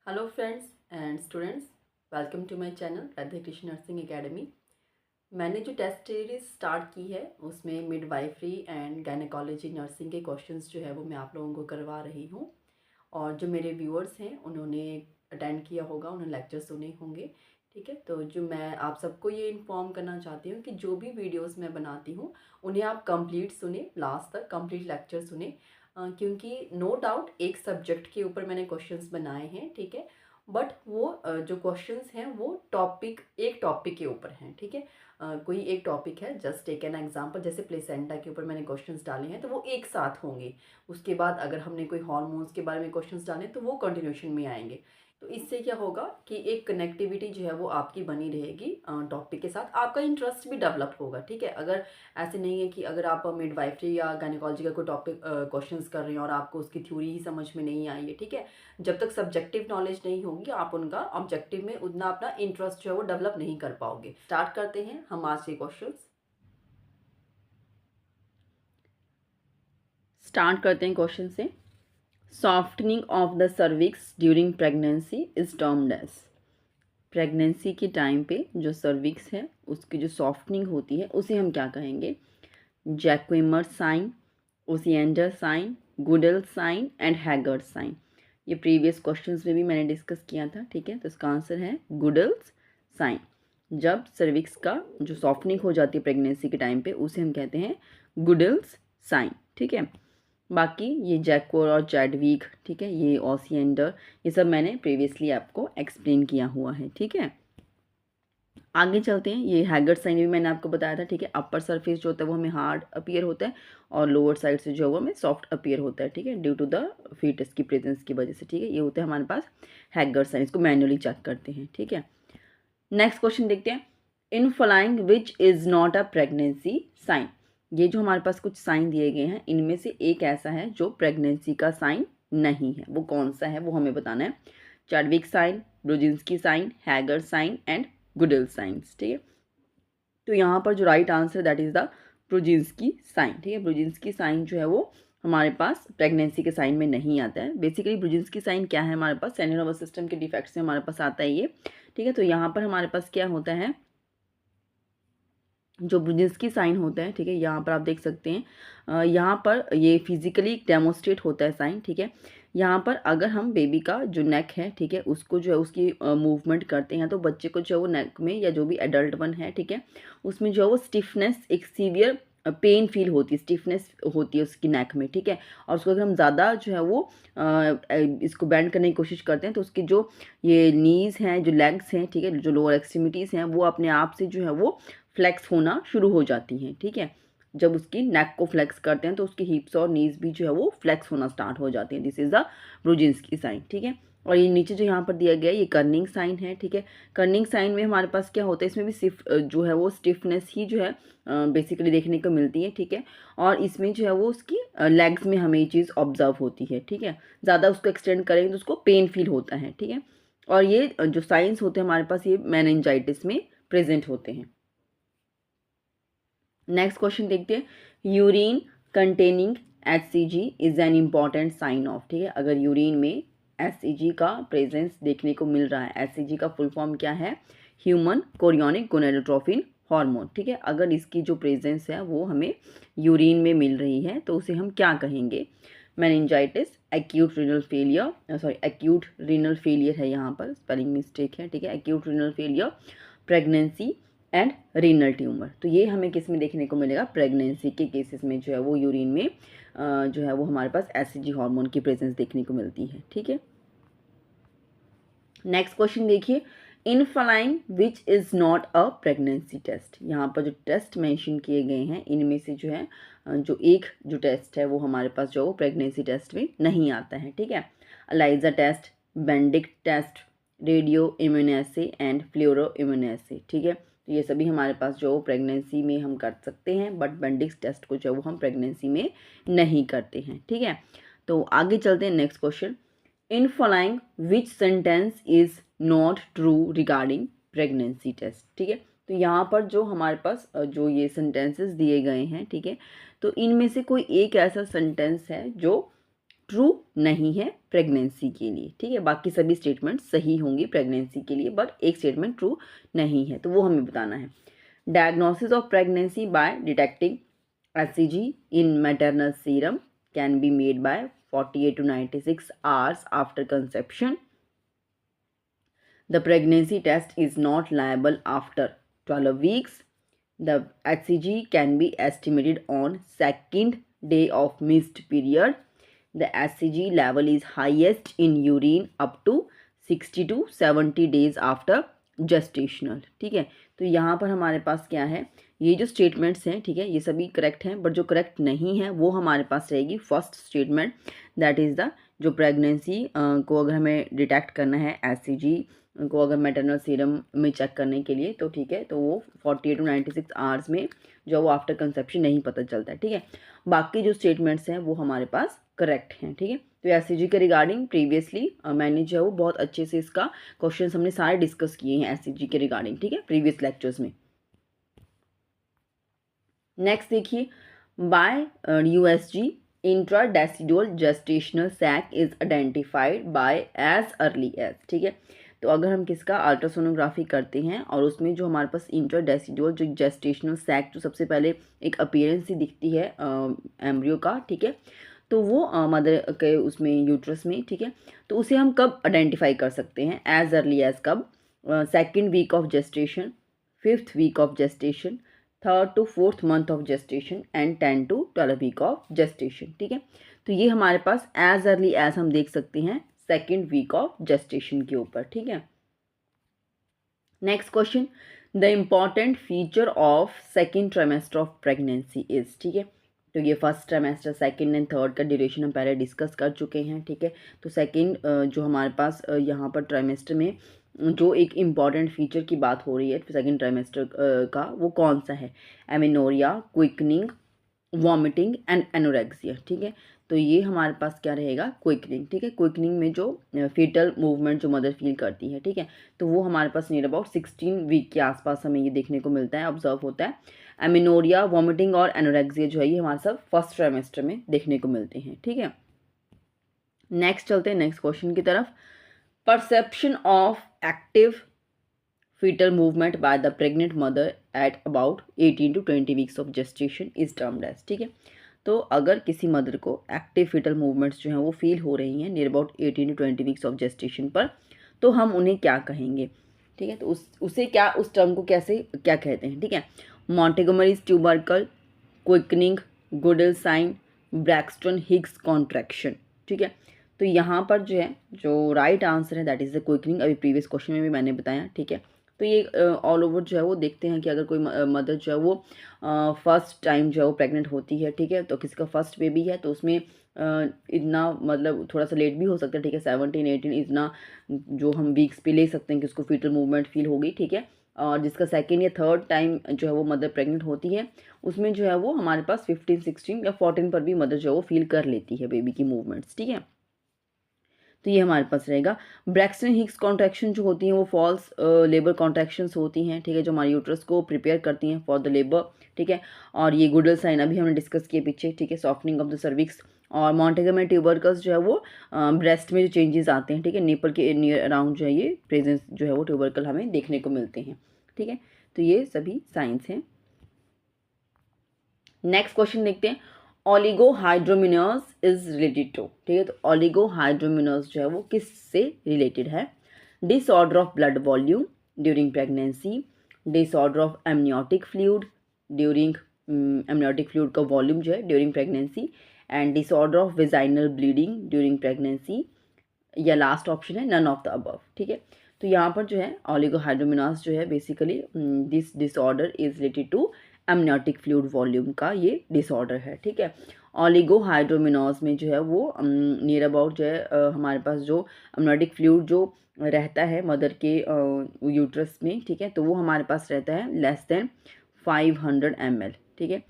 Hello friends and students, welcome to my channel Radhe Krishna nursing academy. मैंने जो test series start की है उसमें मिडवाइफरी एंड गायनेकोलॉजी नर्सिंग के क्वेश्चंस जो है वो मैं आप लोगों को करवा रही हूँ। और जो मेरे व्यूअर्स हैं उन्होंने अटेंड किया होगा, उन्होंने लेक्चर सुने होंगे। ठीक है, तो जो मैं आप सबको ये इन्फॉर्म करना चाहती हूँ कि जो भी वीडियोस मैं बनाती हूँ उन्हें आप कंप्लीट सुने, लास्ट तक कंप्लीट लेक्चर सुने। क्योंकि नो डाउट एक सब्जेक्ट के ऊपर मैंने क्वेश्चंस बनाए हैं, ठीक है, बट वो जो क्वेश्चंस हैं वो एक टॉपिक के ऊपर हैं। ठीक है, कोई एक टॉपिक है, जस्ट टेक एन एग्जांपल, जैसे प्लेसेंटा के ऊपर मैंने क्वेश्चंस डाले हैं तो वो एक साथ होंगे। उसके बाद अगर हमने कोई हार्मोन्स के बारे में क्वेश्चंस डाले तो वो कंटिन्यूशन में आएंगे। तो इससे क्या होगा कि एक कनेक्टिविटी जो है वो आपकी बनी रहेगी टॉपिक के साथ, आपका इंटरेस्ट भी डेवलप होगा। ठीक है, अगर ऐसे नहीं है कि अगर आप मिडवाइफरी या गायनेकोलॉजी का कोई टॉपिक क्वेश्चंस कर रहे हैं और आपको उसकी थ्योरी ही समझ में नहीं आई है, ठीक है, जब तक सब्जेक्टिव नॉलेज नहीं होगी आप उनका ऑब्जेक्टिव में उतना अपना इंटरेस्ट जो है वो डेवलप नहीं कर पाओगे। स्टार्ट करते हैं हम आज के क्वेश्चंस। स्टार्ट करते हैं क्वेश्चन से। Softening of the cervix during pregnancy is termed as. Pregnancy के टाइम पे जो सर्विक्स है उसकी जो सॉफ्टनिंग होती है उसे हम क्या कहेंगे? Jacquemier sign, Osiander sign, Goodell sign and Hegar sign. ये प्रीवियस क्वेश्चंस में भी मैंने डिस्कस किया था। ठीक है, तो इसका आंसर है गुडल्स साइन। जब सर्विक्स का जो सॉफ्टनिंग हो जाती है प्रेगनेंसी के टाइम पे उसे हम कहते हैं गुडल्स साइन। ठीक है, बाकी ये जैक्वर और चैडविक, ठीक है, ये ओसिएंडर, ये सब मैंने प्रीवियसली आपको एक्सप्लेन किया हुआ है। ठीक है, आगे चलते हैं। ये हैगर्ड साइन भी मैंने आपको बताया था। ठीक है, अपर सरफेस जो होता है वो हमें हार्ड अपीयर होता है और लोअर साइड से जो है वो हमें सॉफ्ट अपीयर होता है। ठीक है, ड्यू टू द फीटस की प्रेजेंस की वजह से। ठीक है, ये होता है हमारे पास हैगर्ड साइन, इसको मैन्युअली चेक करते हैं। ठीक है, नेक्स्ट क्वेश्चन देखते हैं। In following which is not a pregnancy sign. ये जो हमारे पास कुछ साइन दिए गए हैं इनमें से एक ऐसा है जो प्रेगनेंसी का साइन नहीं है। वो कौन सा है वो हमें बताना है। Chadwick sign, Brudzinski sign, Hegar sign and Goodell signs. ठीक है, तो यहाँ पर जो right answer that is the Brudzinski sign. ठीक है, ब्रुजिन्स्की साइन जो है वो हमारे पास प्रेगनेंसी के साइन में नहीं आता है। बेसिकली ब्रुजिन्स्की साइन क्या है? हमारे पास सेंट्रल नर्वस सिस्टम के डिफेक्ट से हमारे पास आता है ये। ठीक है, तो यहाँ पर हमारे पास क्या होता है, जो ब्रुजिन्स्की साइन होता है, ठीक है, यहाँ पर आप देख सकते हैं, यहाँ पर ये फिजिकली डेमोस्ट्रेट होता है साइन। ठीक है, यहाँ पर अगर हम बेबी का जो नेक है, ठीक है, उसको जो है उसकी मूवमेंट करते हैं तो बच्चे को जो है वो नेक में, या जो भी एडल्ट वन है, ठीक है, उसमें जो है वो स्टिफनेस, एक सीवियर पेन फील होती है, स्टिफनेस होती है उसकी नेक में। ठीक है, और उसको अगर हम ज़्यादा जो है वो इसको बैंड करने की कोशिश करते हैं तो उसकी जो ये नीज़ हैं, जो लेग्स हैं, ठीक है, जो लोअर एक्सट्रीमिटीज़ हैं वो अपने आप से जो है वो फ्लेक्स होना शुरू हो जाती हैं। ठीक है, जब उसकी नेक को फ्लेक्स करते हैं तो उसकी हिप्स और नीज भी जो है वो फ्लेक्स होना स्टार्ट हो जाती हैं। This is the Brudzinski sign. ठीक है, और ये नीचे जो यहाँ पर दिया गया है ये कर्निंग साइन है। ठीक है, कर्निंग साइन में हमारे पास क्या होता है, इसमें भी सिर्फ जो है वो स्टिफनेस ही जो है बेसिकली देखने को मिलती है। ठीक है, और इसमें जो है वो उसकी लेग्स में हमें ये चीज़ ऑब्जर्व होती है। ठीक है, ज़्यादा उसको एक्सटेंड करेंगे तो उसको पेन फील होता है। ठीक है, और ये जो साइंस होते हैं हमारे पास ये मेनिंजाइटिस में प्रेजेंट होते हैं। नेक्स्ट क्वेश्चन देखते हैं। Urine containing HCG is an important sign of. ठीक है, अगर यूरिन में HCG का प्रेजेंस देखने को मिल रहा है, HCG का फुल फॉर्म क्या है? Human chorionic gonadotrophin hormone. ठीक है, अगर इसकी जो प्रेजेंस है वो हमें यूरिन में मिल रही है तो उसे हम क्या कहेंगे? Meningitis, acute renal failure, sorry acute renal failure है, यहाँ पर स्पेलिंग मिस्टेक है। ठीक है, acute renal failure, pregnancy and renal tumour. तो ये हमें किस में देखने को मिलेगा? प्रेगनेंसी के केसेस में जो है वो यूरिन में जो है वो हमारे पास HCG हार्मोन की प्रेजेंस देखने को मिलती है। ठीक है, नेक्स्ट क्वेश्चन देखिए। In following which is not a pregnancy test. यहाँ पर जो टेस्ट मेंशन किए गए हैं इनमें से जो है जो एक जो टेस्ट है वो हमारे पास जो प्रेगनेंसी टेस्ट में नहीं आता है। ठीक है, ELISA test, Benedict test, radio immunoassay and fluoro immunoassay. ठीक है, तो ये सभी हमारे पास जो प्रेगनेंसी में हम कर सकते हैं, बट बेंडिक्स टेस्ट को जो वो हम प्रेगनेंसी में नहीं करते हैं। ठीक है, तो आगे चलते हैं next question. In following which sentence is not true regarding pregnancy test. ठीक है, तो यहाँ पर जो हमारे पास जो ये सेंटेंसेस दिए गए हैं, ठीक है, तो इनमें से कोई एक ऐसा सेंटेंस है जो ट्रू नहीं है प्रेगनेंसी के लिए, ठीक है। बाकी सभी स्टेटमेंट सही होंगी प्रेगनेंसी के लिए, बट एक स्टेटमेंट ट्रू नहीं है, तो वो हमें बताना है। Diagnosis of pregnancy bye detecting HCG in maternal serum can be made by 48 to 96 hours after conception. The pregnancy test is not liable after 12 weeks. The HCG can be estimated on second day of missed period. The HCG level is highest in urine up to 60 to 70 days after gestational, ठीक है। तो यहाँ पर हमारे पास क्या है, ये जो स्टेटमेंट्स हैं, ठीक है, ये सभी करेक्ट हैं, बट जो करेक्ट नहीं है वो हमारे पास रहेगी first statement, that is the जो प्रेगनेंसी को अगर हमें डिटेक्ट करना है HCG को अगर मैटरनल सीरम में चेक करने के लिए, तो ठीक है, तो वो 48 to 96 आवर्स में जो वो आफ्टर कंसेप्शन नहीं पता चलता है, ठीक है। बाकी जो स्टेटमेंट्स हैं वो हमारे पास करेक्ट हैं, ठीक है। तो HCG के रिगार्डिंग प्रीवियसली मैंने जो है वो बहुत अच्छे से इसका क्वेश्चन हमने सारे डिस्कस किए हैं HCG के रिगार्डिंग, ठीक है, प्रीवियस लेक्चर्स में। नेक्स्ट देखिए, by USG intradecidual gestational sac is identified by as early as, ठीक है। तो अगर हम किसका अल्ट्रासोनोग्राफी करते हैं और उसमें जो हमारे पास इंट्राडेसिडुअल जो जेस्टेशनल सैक जो सबसे पहले एक अपीयरेंस ही दिखती है एम्ब्रियो का, ठीक है, तो वो मदर के उसमें यूट्रस में, ठीक है, तो उसे हम कब आइडेंटिफाई कर सकते हैं, एज अर्ली एज कब, second week of gestation, 5th week of gestation, 3rd to 4th month of gestation and 10 to 12 week of gestation, ठीक है। तो ये हमारे पास एज अर्ली एज हम देख सकते हैं सेकेंड वीक ऑफ जेस्टेशन के ऊपर, ठीक है। Next question, the important feature of second trimester of pregnancy is, ठीक है। तो ये first trimester, second and third का ड्यूरेशन हम पहले डिस्कस कर चुके हैं, ठीक है। तो सेकेंड जो हमारे पास यहाँ पर ट्राइमेस्टर में जो एक इम्पॉर्टेंट फीचर की बात हो रही है सेकेंड ट्राइमेस्टर का, वो कौन सा है, amenorrhoea, quickening, vomiting and anorexia, ठीक है। तो ये हमारे पास क्या रहेगा, क्विकनिंग, ठीक है। क्विकनिंग में जो फीटल मूवमेंट जो मदर फील करती है, ठीक है, तो वो हमारे पास नियर अबाउट 16 वीक के आसपास हमें ये देखने को मिलता है, ऑब्जर्व होता है। एमेनोरिया, वॉमिटिंग और एनोरेक्सिया जो है ये हमारे सब फर्स्ट ट्राइमेस्टर में देखने को मिलते हैं, ठीक है। नेक्स्ट चलते हैं नेक्स्ट क्वेश्चन की तरफ। Perception of active fetal movement by the pregnant mother at about 18 to 20 weeks of gestation is termed as, ठीक है। तो अगर किसी मदर को एक्टिव फीटल मूवमेंट्स जो हैं वो फील हो रही हैं near about 18 to 20 weeks of gestation पर, तो हम उन्हें क्या कहेंगे, ठीक है। तो उसे क्या, उस टर्म को कैसे क्या कहते हैं, ठीक है। Montgomery's tubercle, quickening, Goodell sign, Braxton Hicks contraction, ठीक है। तो यहाँ पर जो है जो राइट आंसर है दैट इज़ द क्विकनिंग, अभी प्रीवियस क्वेश्चन में भी मैंने बताया, ठीक है। तो ये ऑल ओवर जो है वो देखते हैं कि अगर कोई मदर जो है वो फर्स्ट टाइम जो है वो प्रेग्नेंट होती है, ठीक है, तो किसी का फर्स्ट बेबी है तो उसमें इतना मतलब थोड़ा सा लेट भी हो सकता है, ठीक है, 17-18 इतना जो हम वीक्स पे ले सकते हैं कि उसको फीटल मूवमेंट फील होगी, ठीक है। और जिसका सेकेंड या थर्ड टाइम जो है वो मदर प्रेग्नेंट होती है उसमें जो है वो हमारे पास 15, 16 या 14 पर भी मदर जो है वो फील कर लेती है बेबी की मूवमेंट्स, ठीक है। तो ये हमारे पास रहेगा। ब्रैक्सटन हिग्स कॉन्ट्रैक्शन जो होती हैं वो फॉल्स लेबर कॉन्ट्रैक्शंस होती हैं, ठीक है, जो हमारे यूट्रस को प्रिपेयर करती हैं फॉर द लेबर, ठीक है। और ये गुडल साइन अभी हमने डिस्कस किए पीछे, ठीक है, सॉफ्टनिंग ऑफ द सर्विक्स। और मॉन्टेगोमरी ट्यूबरकल्स जो है वो ब्रेस्ट में जो चेंजेस आते हैं, ठीक है, नेपल के नियर अराउंड जो है ये प्रेजेंस जो है वो ट्यूबरकल हमें देखने को मिलते हैं, ठीक है। तो ये सभी साइंस हैं। नेक्स्ट क्वेश्चन देखते हैं, ओलिगोहाइड्रोमिनस इज रिलेटेड टू, ठीक है। तो ओलिगोहाइड्रोमिनस जो है वो किससे रिलेटेड है, disorder of blood volume during pregnancy, disorder of amniotic fluid during amniotic fluid का वॉल्यूम जो है during pregnancy, and disorder of vaginal bleeding during pregnancy, या लास्ट ऑप्शन है नन ऑफ द अबव, ठीक है। तो यहाँ पर जो है ओलिगोहाइड्रोमिनस जो है basically this disorder is related to amniotic fluid volume का ये डिसऑर्डर है, ठीक है। ओलिगोहाइड्रोमिनस में जो है वो नियर अबाउट जो है हमारे पास जो एमनियोटिक फ्लूइड जो रहता है मदर के यूट्रस में, ठीक है, तो वो हमारे पास रहता है लेस देन 500 ml, ठीक है।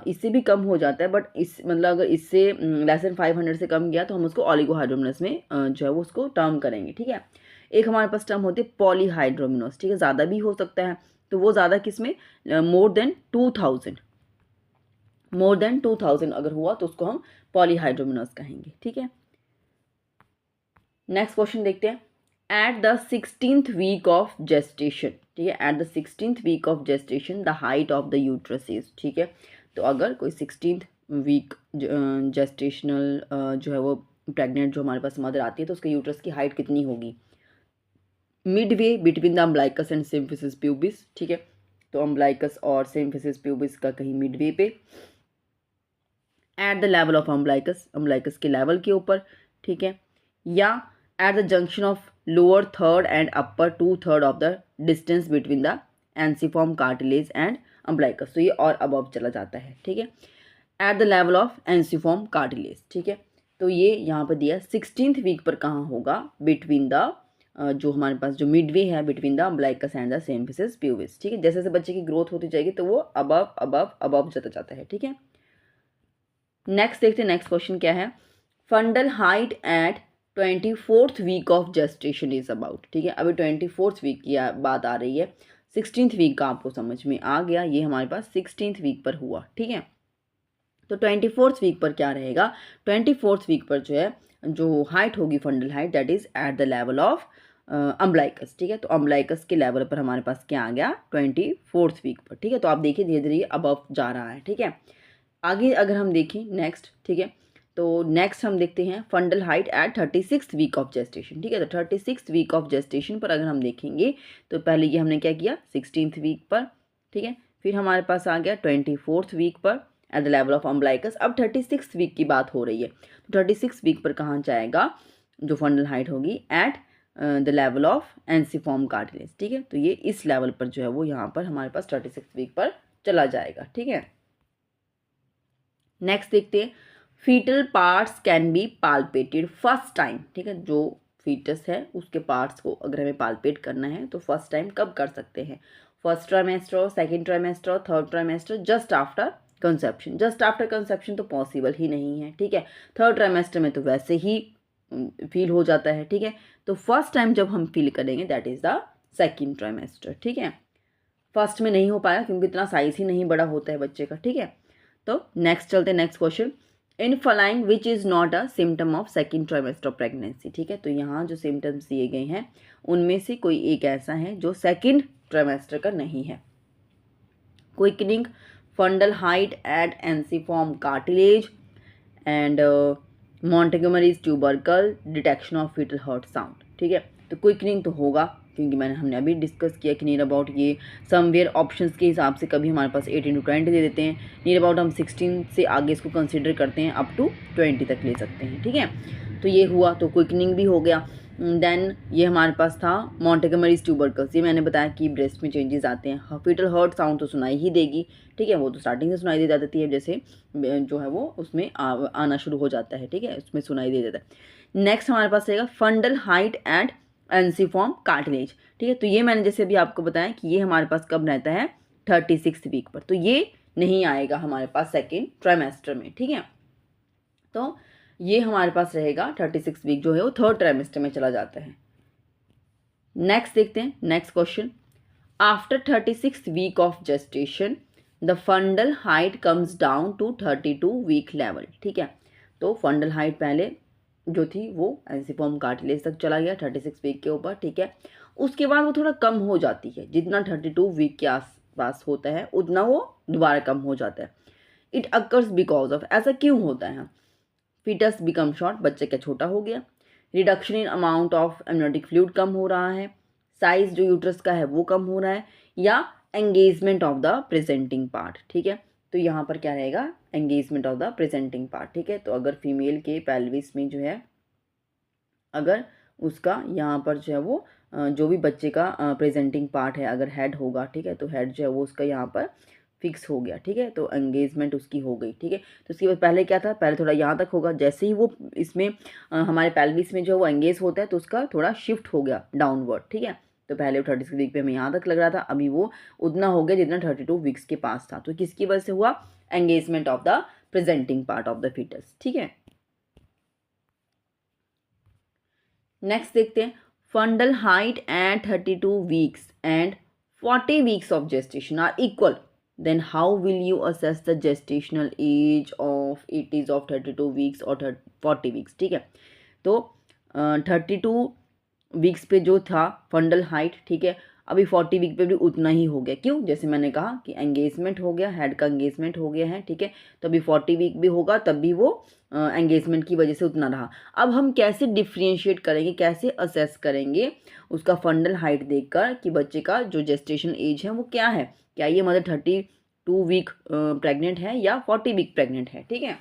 इससे भी कम हो जाता है, बट इस मतलब अगर इससे लेस देन 500 से कम गया तो हम उसको ओलिगोहाइड्रोमिनस में जो है वो उसको टर्म करेंगे, ठीक है। एक हमारे पास टर्म होती है पॉलीहाइड्रोमिनस, ठीक है, ज़्यादा भी हो सकता है, तो वो ज़्यादा किस में, मोर देन 2000, मोर देन 2000 अगर हुआ तो उसको हम पॉलीहाइड्रोमिनस कहेंगे, ठीक है। नेक्स्ट क्वेश्चन देखते हैं। At the 16th week of gestation, ठीक है, at the 16th week of gestation the height of the uterus is, ठीक है। तो अगर कोई 16th वीक जेस्टेशनल जो है वो प्रेग्नेंट जो हमारे पास मदर आती है तो उसके यूट्रस की हाइट कितनी होगी? Midway between the umbilicus and symphysis pubis, ठीक है। तो अम्बलाइकस और सिम्फिसिस प्यूबिस का कहीं मिडवे पे, at the level of umbilicus, umbilicus के लेवल के ऊपर, ठीक है, या at the junction of lower third and upper 2/3 of the distance between the ensiform cartilage and umbilicus. तो ये और अबव चला जाता है, ठीक है, at the level of ensiform cartilage, ठीक है। तो ये यहाँ पर दिया 16th वीक पर कहाँ होगा? बिटवीन द जो हमारे पास जो मिडवे है between the umbilicus and the symphysis pubis, ठीक है। जैसे जैसे बच्चे की ग्रोथ होती जाएगी तो वो अबव अबव अबव चला जाता है, ठीक है। नेक्स्ट देखते हैं, नेक्स्ट क्वेश्चन क्या है। Fundal height at 24th week of gestation is about, ठीक है। अभी 24th वीक की बात आ रही है, 16th वीक का आपको समझ में आ गया, ये हमारे पास 16th वीक पर हुआ, ठीक है। तो 24th वीक पर क्या रहेगा? 24th वीक पर जो है जो हाइट होगी fundal height that is eight the level of umbilicus, ठीक है। तो अम्बलाइकस के लेवल पर हमारे पास क्या आ गया? 24th वीक पर, ठीक है। तो आप देखिए धीरे धीरे अबव जा रहा है, ठीक है। आगे अगर हम देखें नेक्स्ट, ठीक है, तो नेक्स्ट हम देखते हैं fundal height at 36th week of gestation, ठीक है। तो 36th वीक ऑफ जेस्टेशन पर अगर हम देखेंगे तो पहले ये हमने क्या किया 16th वीक पर, ठीक है, फिर हमारे पास आ गया 24th वीक पर eight the level of umbilicus. अब 36th वीक की बात हो रही है, तो 36th वीक पर कहाँ जाएगा जो फंडल हाइट होगी? At the level of ensiform cartilage, ठीक है। तो ये इस लेवल पर जो है वो यहाँ पर हमारे पास 36th वीक पर चला जाएगा, ठीक है। नेक्स्ट देखते हैं, foetal parts can be palpated first time, ठीक है। जो फीटस है उसके पार्ट्स को अगर हमें पाल्पेट करना है तो फर्स्ट टाइम कब कर सकते हैं? First trimester, second trimester, third trimester, just after conception. Just after conception तो पॉसिबल ही नहीं है, ठीक है। थर्ड ट्राइमेस्टर में तो वैसे ही फील हो जाता है, ठीक है। तो फर्स्ट टाइम जब हम फील करेंगे that is the second trimester, ठीक है। फर्स्ट में नहीं हो पाया क्योंकि इतना साइज ही नहीं बड़ा होता है बच्चे का, ठीक है। तो नेक्स्ट चलते हैं, next question. In following which is not a symptom of second trimester pregnancy, ठीक है। तो यहाँ जो सिम्टम्स दिए गए हैं उनमें से कोई एक ऐसा है जो सेकेंड ट्राइमेस्टर का नहीं है। Quickening fundal height at ensiform cartilage and Montgomery's tubercle, detection of fetal heart sound, ठीक है। तो क्विकनिंग तो होगा क्योंकि हमने अभी डिस्कस किया कि नियर अबाउट ये समवेयर ऑप्शंस के हिसाब से कभी हमारे पास 18 to 20 दे देते हैं, नियर अबाउट हम 16 से आगे इसको कंसिडर करते हैं, अप टू 20 तक ले सकते हैं, ठीक है। तो ये हुआ, तो क्विकनिंग भी हो गया। देन ये हमारे पास था मॉन्टेगोमरीज ट्यूबरकल्स, ये मैंने बताया कि ब्रेस्ट में चेंजेस आते हैं। फीटल हार्ट साउंड तो सुनाई ही देगी, ठीक है, वो तो स्टार्टिंग से सुनाई दे जाती है, जैसे जो है वो उसमें आना शुरू हो जाता है, ठीक है, उसमें सुनाई दे देता है। नेक्स्ट हमारे पास रहेगा फंडल हाइट एट एंसिफॉर्म कार्टिलेज, ठीक है। तो ये मैंने जैसे अभी आपको बताया कि ये हमारे पास कब रहता है 36th वीक पर, तो ये नहीं आएगा हमारे पास सेकेंड ट्राइमेस्टर में, ठीक है। तो ये हमारे पास रहेगा 36 वीक जो है वो थर्ड ट्राइमेस्टर में चला जाता है। नेक्स्ट देखते हैं, next question. After 36th week of gestation the fundal height comes down to 32 week level, ठीक है। तो फंडल हाइट पहले जो थी वो एंसिफॉर्म कार्टिलेज तक चला गया 36 वीक के ऊपर, ठीक है। उसके बाद वो थोड़ा कम हो जाती है, जितना 32 वीक के आसपास होता है उतना वो दोबारा कम हो जाता है। इट अकर्स बिकॉज ऑफ, ऐसा क्यों होता है? फीटस बिकम शॉर्ट, बच्चे का छोटा हो गया। Reduction in amount of amniotic fluid कम हो रहा है। साइज जो यूट्रस का है वो कम हो रहा है, या engagement of the presenting part, ठीक है। तो यहाँ पर क्या रहेगा? Engagement of the presenting part, ठीक है। तो अगर फीमेल के पेल्विस में जो है अगर उसका यहाँ पर जो है वो जो भी बच्चे का प्रेजेंटिंग पार्ट है अगर हेड होगा, ठीक है, तो हेड जो है वो उसका यहाँ पर फिक्स हो गया, ठीक है। तो एंगेजमेंट उसकी हो गई, ठीक है। तो उसके बाद पहले क्या था? पहले थोड़ा यहाँ तक होगा, जैसे ही वो इसमें हमारे पेल्विस में जो है वो एंगेज होता है तो उसका थोड़ा शिफ्ट हो गया डाउनवर्ड, ठीक है। तो पहले वो 36 वीक पे हमें यहाँ तक लग रहा था, अभी वो उतना हो गया जितना 32 वीक्स के पास था। तो किसकी वजह से हुआ? Engagement of the presenting part of the foetus, ठीक है। नेक्स्ट देखते हैं, fundal height at 32 weeks and 40 weeks of gestation are equal, then how will you assess the gestational age of it is of 32 weeks or 40 weeks? ठीक है, तो 32 weeks पे जो था फंडल हाइट, ठीक है, अभी 40 वीक पे भी उतना ही हो गया। क्यों? जैसे मैंने कहा कि एंगेजमेंट हो गया, हेड का एंगेजमेंट हो गया है, ठीक है, तो अभी 40 वीक भी होगा तब भी वो एंगेजमेंट की वजह से उतना रहा। अब हम कैसे डिफ्रेंशिएट करेंगे, कैसे असेस करेंगे उसका फंडल हाइट देखकर कि बच्चे का जो जेस्टेशन एज है वो क्या है, क्या ये मदर 32 वीक प्रेग्नेंट है या 40 वीक प्रेग्नेंट है, ठीक है,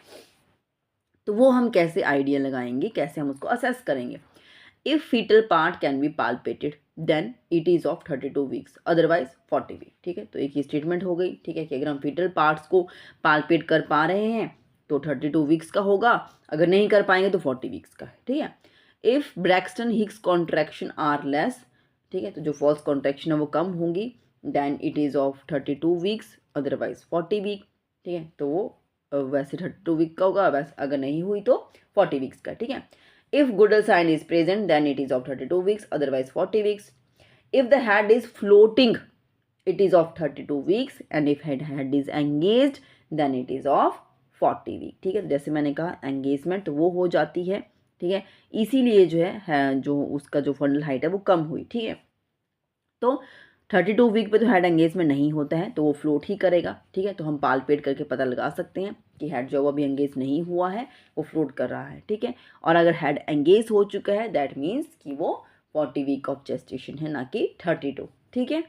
तो वो हम कैसे आइडिया लगाएंगे, कैसे हम उसको असेस करेंगे। If foetal part can be palpated then it is of 32 weeks, otherwise 40 week, ठीक है, तो एक ही स्टेटमेंट हो गई, ठीक है, कि अगर हम फीटल पार्ट्स को पाल्पेट कर पा रहे हैं तो 32 वीक्स का होगा, अगर नहीं कर पाएंगे तो 40 वीक्स का है, ठीक है। If Braxton Hicks contraction are less, ठीक है, तो जो फॉल्स कॉन्ट्रैक्शन है वो कम होंगी, then it is of 32 weeks, otherwise 40 week, ठीक है, तो वो वैसे 32 वीक का होगा, वैसे अगर नहीं हुई तो 40 वीक्स का, ठीक है। If Goodell sign is present, then it is of 32 weeks, otherwise 40 weeks. If the head is floating, it is of 32 weeks, and if head is engaged, then it is of 40 week, ठीक है, जैसे मैंने कहा engagement वो हो जाती है, ठीक है, इसीलिए जो है जो उसका जो फंडल हाइट है वो कम हुई, ठीक है। तो 32 वीक पे तो हेड एंगेजमेंट नहीं होता है तो वो फ्लोट ही करेगा, ठीक है, तो हम पालपेट करके पता लगा सकते हैं कि हेड जो अभी एंगेज नहीं हुआ है वो फ्लोट कर रहा है, ठीक है, और अगर हेड एंगेज हो चुका है दैट मीन्स कि वो 40 वीक ऑफ जेस्टेशन है, ना कि 32, ठीक है।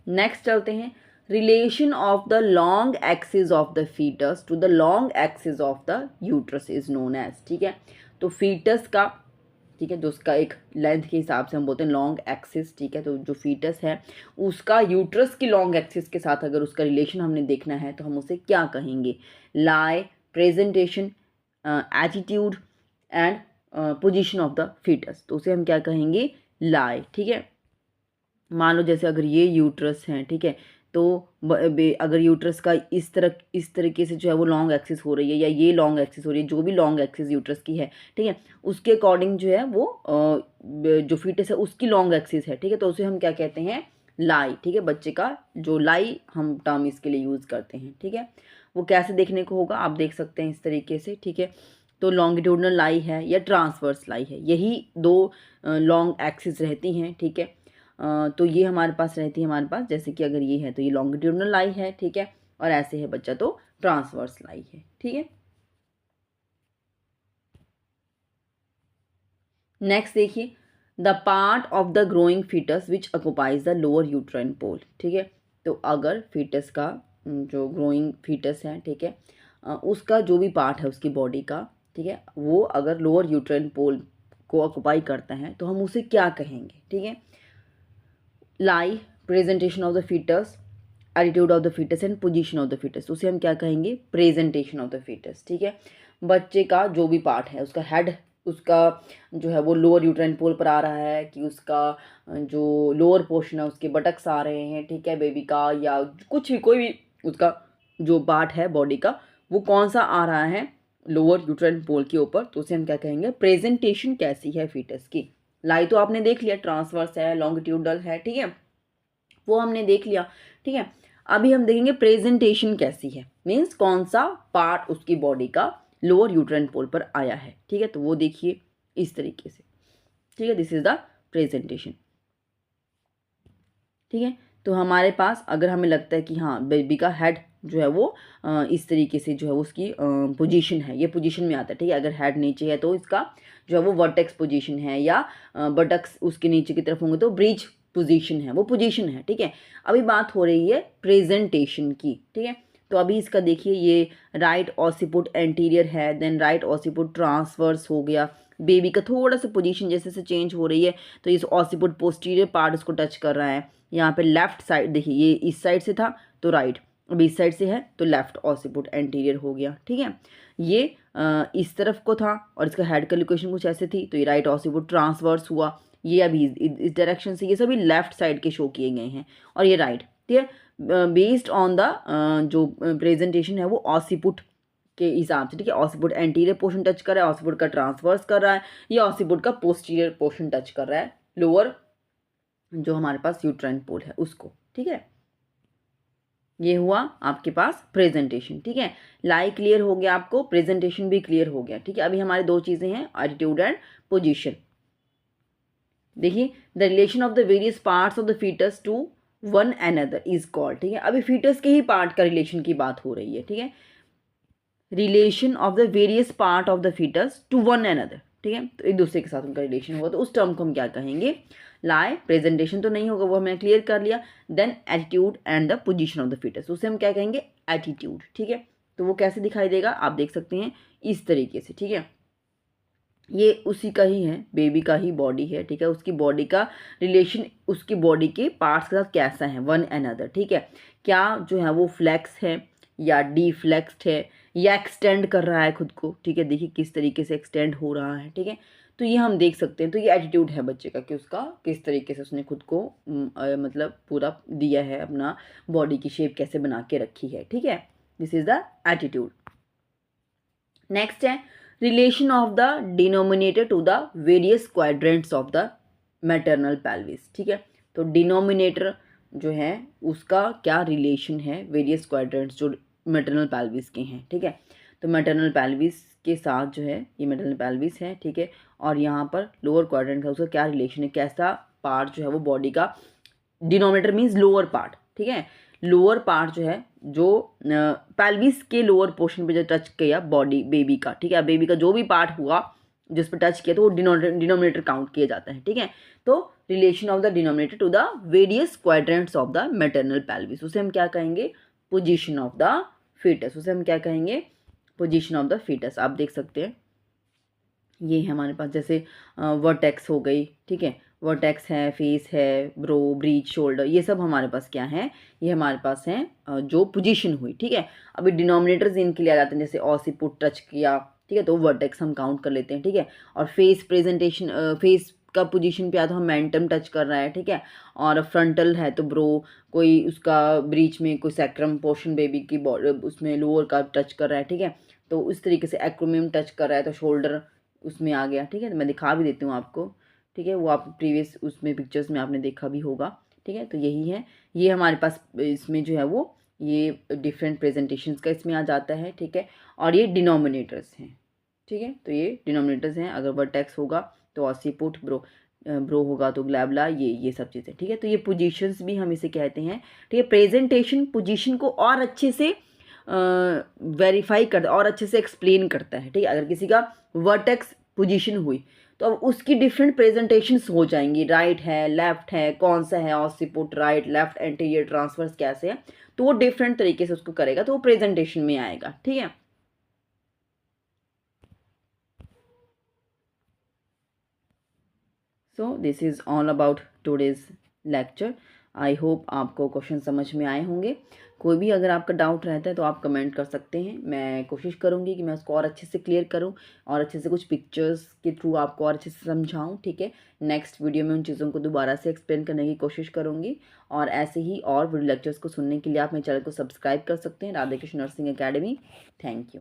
नेक्स्ट चलते हैं, relation of the long axis of the foetus to the long axis of the uterus is known as, ठीक है, तो फीटस का, ठीक है, जो उसका एक लेंथ के हिसाब से हम बोलते हैं लॉन्ग एक्सिस, ठीक है, तो जो फीटस है उसका यूट्रस की लॉन्ग एक्सिस के साथ अगर उसका रिलेशन हमने देखना है तो हम उसे क्या कहेंगे, lie, presentation, attitude and position of the fetus, तो उसे हम क्या कहेंगे, लाई, ठीक है। मान लो जैसे अगर ये यूट्रस है, ठीक है, तो अगर यूट्रस का इस तरीके से जो है वो लॉन्ग एक्सिस हो रही है या ये लॉन्ग एक्सिस हो रही है, जो भी लॉन्ग एक्सिस यूट्रस की है, ठीक है, उसके अकॉर्डिंग जो है वो जो फीटस है उसकी लॉन्ग एक्सिस है, ठीक है, तो उसे हम क्या कहते हैं, लाई, ठीक है, बच्चे का जो लाई हम टर्म इसके लिए यूज़ करते हैं, ठीक है। वो कैसे देखने को होगा आप देख सकते हैं इस तरीके से, ठीक है, तो लॉन्गिट्यूडनल लाई है या ट्रांसवर्स लाई है, यही दो लॉन्ग एक्सिस रहती हैं, ठीक है, तो ये हमारे पास रहती है, हमारे पास जैसे कि अगर ये है तो ये लॉन्गिट्यूडनल लाई है, ठीक है, और ऐसे है बच्चा तो ट्रांसवर्स लाई है, ठीक है। नेक्स्ट देखिए, the part of the growing fetus which occupies the lower uterine pole, ठीक है, तो अगर फीटस का जो ग्रोइंग फीटस है, ठीक है, उसका जो भी पार्ट है उसकी बॉडी का, ठीक है, वो अगर लोअर यूट्राइन पोल को ऑक्युपाई करता है तो हम उसे क्या कहेंगे, ठीक है, lie, presentation of the fetus, attitude of the fetus and position of the foetus, उसे हम क्या कहेंगे, प्रेजेंटेशन ऑफ द फीटस, ठीक है, बच्चे का जो भी पार्ट है उसका हेड, उसका जो है वो लोअर यूट्राइन पोल पर आ रहा है कि उसका जो लोअर पोर्शन है उसके बटक्स आ रहे हैं, ठीक है, बेबी का या कुछ भी कोई भी उसका जो पार्ट है बॉडी का वो कौन सा आ रहा है लोअर यूट्राइन पोल के ऊपर, तो उसे हम क्या कहेंगे, प्रेजेंटेशन कैसी है फीटस की। लाई तो आपने देख लिया, ट्रांसवर्स है, लॉन्गिट्यूडल है, ठीक है, वो हमने देख लिया, ठीक है। अभी हम देखेंगे प्रेजेंटेशन कैसी है, मीन्स कौन सा पार्ट उसकी बॉडी का लोअर यूट्राइन पोल पर आया है, ठीक है, तो वो देखिए इस तरीके से, ठीक है, दिस इज द प्रेजेंटेशन, ठीक है। तो हमारे पास अगर हमें लगता है कि हाँ बेबी का हेड जो है वो इस तरीके से जो है उसकी पोजीशन है, ये पोजीशन में आता है, ठीक है, अगर हेड नीचे है तो इसका जो है वो वर्टेक्स पोजीशन है, या बटक्स उसके नीचे की तरफ होंगे तो ब्रीच पोजीशन है, वो पोजीशन है, ठीक है। अभी बात हो रही है प्रेजेंटेशन की, ठीक है, तो अभी इसका देखिए ये राइट ऑसिपुट एंटीरियर है, देन राइट ऑसिपुट ट्रांसवर्स हो गया, बेबी का थोड़ा सा पोजीशन जैसे से चेंज हो रही है तो इस ऑसिपुट पोस्टीरियर पार्ट उसको टच कर रहा है, यहाँ पे लेफ्ट साइड देखिए ये इस साइड से था तो राइट, अब इस साइड से है तो लेफ्ट ऑसिपुट एंटीरियर हो गया, ठीक है। ये इस तरफ को था और इसका हेड का लोकेशन कुछ ऐसे थी तो ये राइट ऑसिपुट ट्रांसवर्स हुआ, ये अभी इस डायरेक्शन से, ये सभी लेफ्ट साइड के शो किए गए हैं और ये राइट, ठीक है, बेस्ड ऑन द जो प्रेजेंटेशन है वो ऑसिपुट के हिसाब से, ठीक है, ऑसिपुट एंटीरियर पोर्शन टच कर रहा है, ऑसिपुट का ट्रांसवर्स कर रहा है, या ऑसिपुट का पोस्टीरियर पोर्शन टच कर रहा है लोअर जो हमारे पास यूट्राइन पोल है उसको, ठीक है। ये हुआ आपके पास प्रेजेंटेशन, ठीक है। लाई क्लियर हो गया आपको, प्रेजेंटेशन भी क्लियर हो गया, ठीक है। अभी हमारी दो चीज़ें हैं, एटीट्यूड एंड पोजीशन। देखिए, the relation of the various parts of the foetus to one another is called, ठीक है। अभी फीटस के ही पार्ट का रिलेशन की बात हो रही है, ठीक है। Relation of the various part of the foetus to one another, ठीक है। तो एक दूसरे के साथ उनका रिलेशन होगा, तो उस टर्म को हम क्या कहेंगे, लाई। प्रेजेंटेशन तो नहीं होगा, वो हमने क्लियर कर लिया। Then attitude and the position of the foetus, उसे हम क्या कहेंगे, एटीट्यूड, ठीक है। तो वो कैसे दिखाई देगा आप देख सकते हैं इस तरीके से, ठीक है। ये उसी का ही है, बेबी का ही बॉडी है, ठीक है। उसकी बॉडी का रिलेशन उसकी बॉडी के पार्ट्स के साथ कैसा है, वन अनदर, ठीक है। क्या जो है वो फ्लेक्स है या डीफ्लेक्स्ड है या एक्सटेंड कर रहा है खुद को, ठीक है। देखिए किस तरीके से एक्सटेंड हो रहा है, ठीक है। तो ये हम देख सकते हैं। तो ये एटीट्यूड है बच्चे का कि उसका किस तरीके से उसने खुद को मतलब पूरा दिया है, अपना बॉडी की शेप कैसे बना के रखी है, ठीक है। This is the attitude. Next है relation of the denominator to the various quadrants of the maternal pelvis, ठीक है। तो डिनोमिनेटर जो है उसका क्या रिलेशन है वेरियस क्वाड्रेंट्स जो मैटरनल पेल्विस के हैं, ठीक है। तो मैटरनल पेल्विस के साथ जो है ये मैटरनल पेल्विस है, ठीक है। और यहाँ पर लोअर क्वाड्रेंट का उसका क्या रिलेशन है, कैसा पार्ट जो है वो बॉडी का, डिनोमिनेटर मीन्स लोअर पार्ट, ठीक है। लोअर पार्ट जो है जो पेल्विस के लोअर पोर्शन पे जो टच किया बॉडी बेबी का, ठीक है। बेबी का जो भी पार्ट हुआ जिस पर टच किया तो वो डिनोमिनेटर काउंट किया जाता है, ठीक है। तो relation of the denominator to the various quadrants of the maternal pelvis, उसे हम क्या कहेंगे, पोजीशन ऑफ द फीटस, उसे हम क्या कहेंगे, पोजीशन ऑफ द फीटस। आप देख सकते हैं ये है हमारे पास, जैसे वर्टेक्स हो गई, ठीक है। वर्टेक्स है, फेस है, ब्रो, ब्रीच, शोल्डर, ये सब हमारे पास क्या है, ये हमारे पास हैं जो पोजीशन हुई, ठीक है। अभी डिनोमिनेटर्स इनके लिए आ जाते हैं, जैसे ऑसिपुट टच किया, ठीक है, तो वर्टेक्स हम काउंट कर लेते हैं, ठीक है। और फेस प्रेजेंटेशन, फेस का पोजीशन पे आया तो हम मेंटम टच कर रहा है, ठीक है। और फ्रंटल है तो ब्रो, कोई उसका ब्रीच में कोई सैक्रम पोर्शन बेबी की बॉडी उसमें लोअर का टच कर रहा है, ठीक है। तो उस तरीके से एक्रोमियम टच कर रहा है तो शोल्डर उसमें आ गया, ठीक है। तो मैं दिखा भी देती हूँ आपको, ठीक है। वो आप प्रीवियस उसमें पिक्चर्स में आपने देखा भी होगा, ठीक है। तो यही है, ये हमारे पास इसमें जो है वो ये डिफरेंट प्रेजेंटेशंस का इसमें आ जाता है, ठीक है। और ये डिनोमिनेटर्स हैं, ठीक है। तो ये डिनोमिनेटर्स हैं, अगर वर्टेक्स होगा तो ऑसिपुट, ब्रो होगा तो ग्लैबला, ये सब चीज़ें, ठीक है। तो ये पोजीशंस भी हम इसे कहते हैं, ठीक है। प्रेजेंटेशन पोजीशन को और अच्छे से वेरीफाई करता है और अच्छे से एक्सप्लेन करता है, ठीक है। अगर किसी का वर्टेक्स पोजीशन हुई तो अब उसकी डिफरेंट प्रेजेंटेशंस हो जाएंगी, राइट है, लेफ्ट है, कौन सा है, occiput, right, left, anterior, transverse कैसे है, तो वो डिफरेंट तरीके से उसको करेगा, तो वो प्रेजेंटेशन में आएगा, ठीक है। So this is all about today's lecture. I hope आपको क्वेश्चन समझ में आए होंगे। कोई भी अगर आपका डाउट रहता है तो आप कमेंट कर सकते हैं, मैं कोशिश करूँगी कि मैं उसको और अच्छे से क्लियर करूँ और अच्छे से कुछ पिक्चर्स के थ्रू आपको और अच्छे से समझाऊँ, ठीक है। नेक्स्ट वीडियो में उन चीज़ों को दोबारा से एक्सप्लेन करने की कोशिश करूँगी। और ऐसे ही और वीडियो लेक्चर्स को सुनने के लिए आप मेरे चैनल को सब्सक्राइब कर सकते हैं, Radha Krishna nursing academy. Thank you.